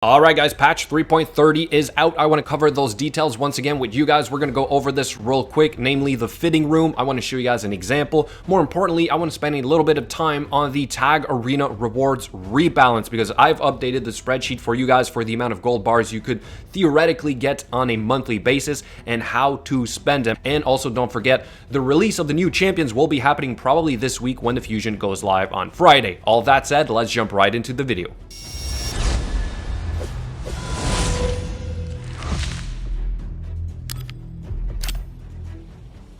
Alright guys, patch 3.30 is out. I want to cover those details once again with you guys. We're going to go over this real quick, namely the fitting room. I want to show you guys an example. More importantly, I want to spend a little bit of time on the tag arena rewards rebalance because I've updated the spreadsheet for you guys for the amount of gold bars you could theoretically get on a monthly basis and how to spend them. And also don't forget, the release of the new champions will be happening probably this week when the fusion goes live on Friday. All that said, let's jump right into the video.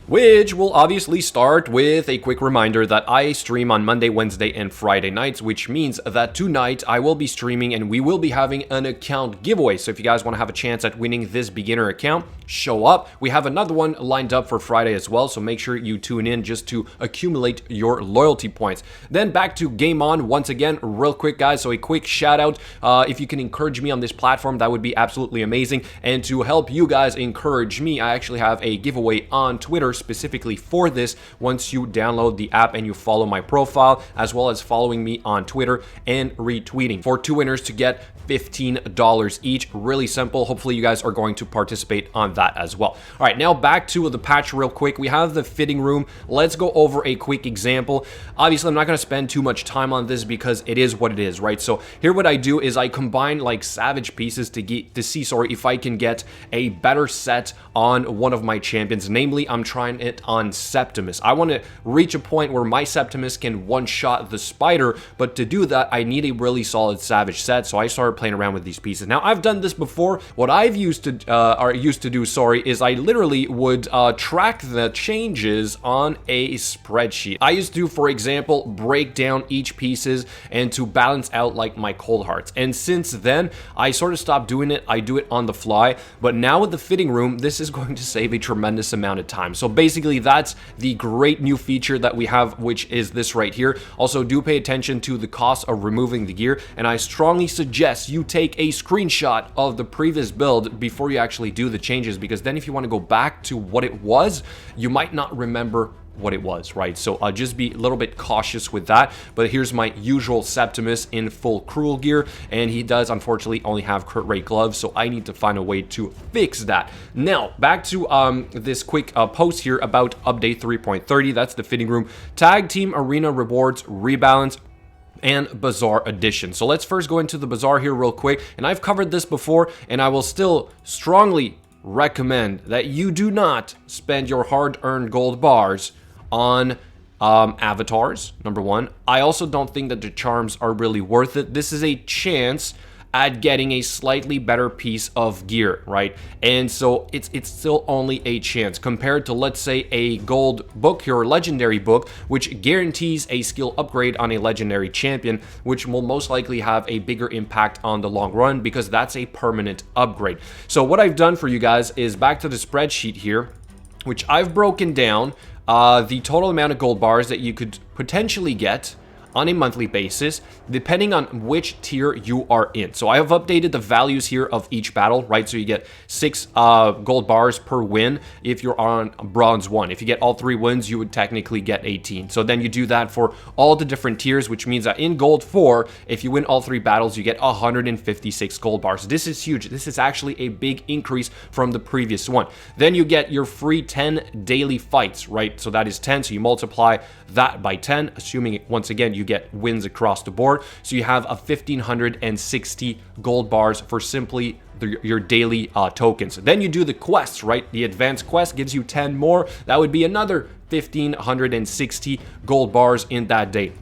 Which will obviously start with a quick reminder that I stream on Monday, Wednesday, and Friday nights, which means that tonight I will be streaming and we will be having an account giveaway. So if you guys want to have a chance at winning this beginner account, show up. We have another one lined up for Friday as well, so make sure you tune in just to accumulate your loyalty points. Then back to Game On once again, real quick guys. So a quick shout out, if you can encourage me on this platform, that would be absolutely amazing. And to help you guys encourage me, I actually have a giveaway on Twitter specifically for this. Once you download the app and you follow my profile, as well as following me on Twitter and retweeting, for 2 winners to get $15 each. Really simple. Hopefully you guys are going to participate on that as well. All right, now back to the patch real quick. We have the fitting room. Let's go over a quick example. Obviously, I'm not going to spend too much time on this because it is what it is, right? So here what I do is I combine like savage pieces to see if I can get a better set on one of my champions. Namely, I'm trying it on Septimus. I want to reach a point where my Septimus can one-shot the spider, but to do that, I need a really solid savage set. So I started playing around with these pieces. Now, I've done this before. What I've used to do, is I literally would track the changes on a spreadsheet. I used to, for example, break down each pieces and to balance out like my cold hearts. And since then, I sort of stopped doing it. I do it on the fly. But now with the fitting room, this is going to save a tremendous amount of time. So basically, that's the great new feature that we have, which is this right here. Also, do pay attention to the cost of removing the gear. And I strongly suggest you take a screenshot of the previous build before you actually do the changes, because then if you want to go back to what it was, you might not remember what it was, right? So just be a little bit cautious with that. But here's my usual Septimus in full cruel gear, and he does unfortunately only have crit rate gloves, so I need to find a way to fix that. Now back to this quick post here about update 3.30. That's the fitting room tag team arena rewards rebalance and Bazaar edition. So let's first go into the Bazaar here real quick, and I've covered this before, and I will still strongly recommend that you do not spend your hard-earned gold bars on avatars, number one. I also don't think that the charms are really worth it. This is a chance at getting a slightly better piece of gear, right? And so it's still only a chance compared to, let's say, a gold book or legendary book, which guarantees a skill upgrade on a legendary champion, which will most likely have a bigger impact on the long run because that's a permanent upgrade. So what I've done for you guys is back to the spreadsheet here, which I've broken down the total amount of gold bars that you could potentially get on a monthly basis, depending on which tier you are in. So I have updated the values here of each battle, right? So you get 6 gold bars per win if you're on bronze 1. If you get all 3 wins, you would technically get 18. So then you do that for all the different tiers, which means that in gold 4, if you win all 3 battles, you get 156 gold bars. This is huge. This is actually a big increase from the previous one. Then you get your free 10 daily fights, right? So that is 10. So you multiply that by 10, assuming once again you get wins across the board. So you have a 1,560 gold bars for simply your daily tokens. Then you do the quests, right? The advanced quest gives you 10 more. That would be another 1,560 gold bars in that day.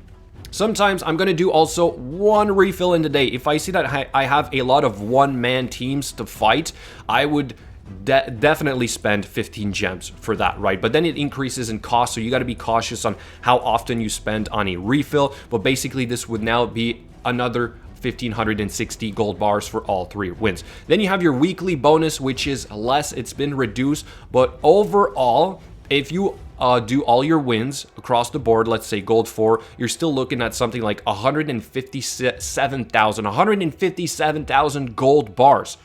Sometimes I'm going to do also 1 refill in the day. If I see that I have a lot of one-man teams to fight, I would definitely spend 15 gems for that, right? But then it increases in cost, so you got to be cautious on how often you spend on a refill. But basically, this would now be another 1,560 gold bars for all 3 wins. Then you have your weekly bonus, which is less. It's been reduced, but overall, if you do all your wins across the board, let's say gold 4, you're still looking at something like 157,000 gold bars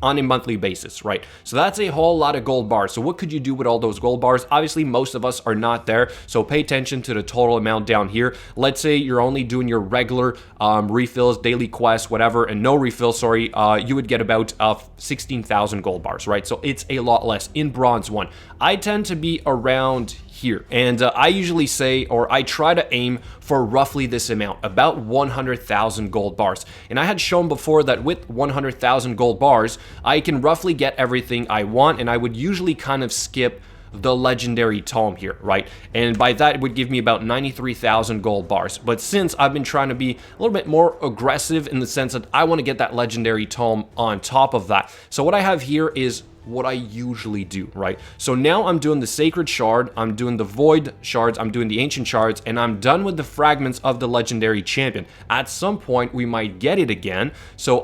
on a monthly basis, right? So that's a whole lot of gold bars. So what could you do with all those gold bars? Obviously, most of us are not there, so pay attention to the total amount down here. Let's say you're only doing your regular refills, daily quests, whatever, and no refills, sorry, you would get about 16,000 gold bars, right? So it's a lot less in bronze 1. I tend to be around here, and I usually say, or I try to aim for roughly this amount, about 100,000 gold bars. And I had shown before that with 100,000 gold bars, I can roughly get everything I want, and I would usually kind of skip the legendary tome here, right? And by that, it would give me about 93,000 gold bars. But since I've been trying to be a little bit more aggressive in the sense that I want to get that legendary tome on top of that, so what I have here is what I usually do, right? So now I'm doing the sacred shard, I'm doing the void shards, I'm doing the ancient shards, and I'm done with the fragments of the legendary champion. At some point we might get it again, so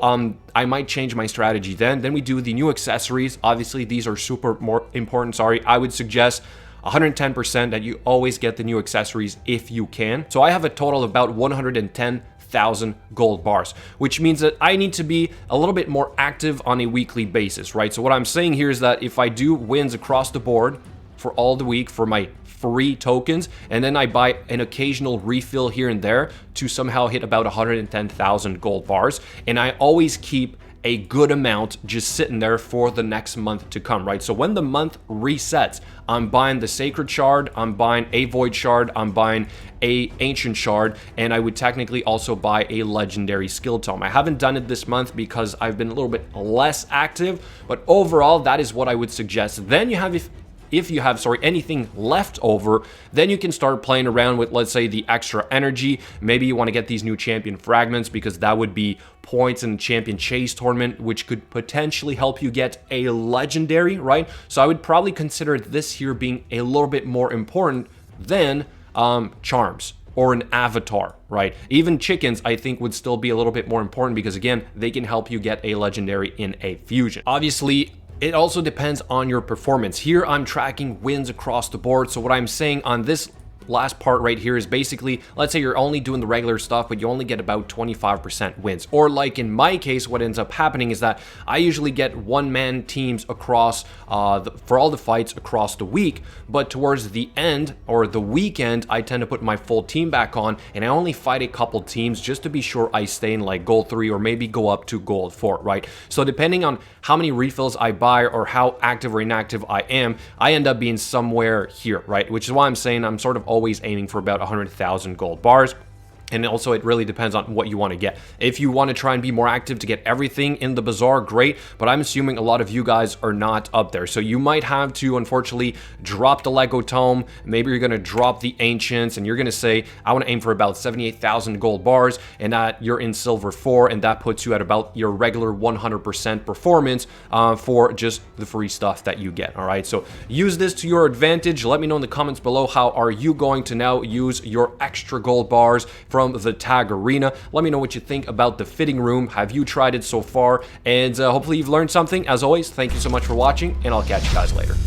I might change my strategy then we do the new accessories. Obviously these are super more important, sorry. I would suggest 110% that you always get the new accessories if you can. So I have a total of about 110,000 gold bars, which means that I need to be a little bit more active on a weekly basis, right? So what I'm saying here is that if I do wins across the board for all the week for my free tokens, and then I buy an occasional refill here and there to somehow hit about 110,000 gold bars, and I always keep a good amount just sitting there for the next month to come, right? So when the month resets, I'm buying the sacred shard, I'm buying a void shard, I'm buying a ancient shard, and I would technically also buy a legendary skill tome. I haven't done it this month because I've been a little bit less active, but overall that is what I would suggest. Then you have, if you have, sorry, anything left over, then you can start playing around with, let's say, the extra energy. Maybe you want to get these new champion fragments because that would be points in the champion chase tournament, which could potentially help you get a legendary, right? So I would probably consider this here being a little bit more important than charms or an avatar, right? Even chickens, I think, would still be a little bit more important because, again, they can help you get a legendary in a fusion. Obviously, it also depends on your performance. Here I'm tracking wins across the board. So what I'm saying on this last part right here is basically, let's say you're only doing the regular stuff, but you only get about 25% wins. Or like in my case, what ends up happening is that I usually get one-man teams across for all the fights across the week, but towards the end or the weekend, I tend to put my full team back on, and I only fight a couple teams just to be sure I stay in like gold 3 or maybe go up to gold 4, right? So depending on how many refills I buy or how active or inactive I am, I end up being somewhere here, right? Which is why I'm saying I'm sort of always aiming for about 100,000 gold bars. And also, it really depends on what you want to get. If you want to try and be more active to get everything in the Bazaar, great. But I'm assuming a lot of you guys are not up there. So you might have to, unfortunately, drop the Lego Tome. Maybe you're going to drop the Ancients. And you're going to say, I want to aim for about 78,000 gold bars. And that you're in Silver 4. And that puts you at about your regular 100% performance for just the free stuff that you get. All right. So use this to your advantage. Let me know in the comments below, how are you going to now use your extra gold bars from the tag arena? Let me know what you think about the fitting room. Have you tried it so far? And hopefully you've learned something. As always, thank you so much for watching, and I'll catch you guys later.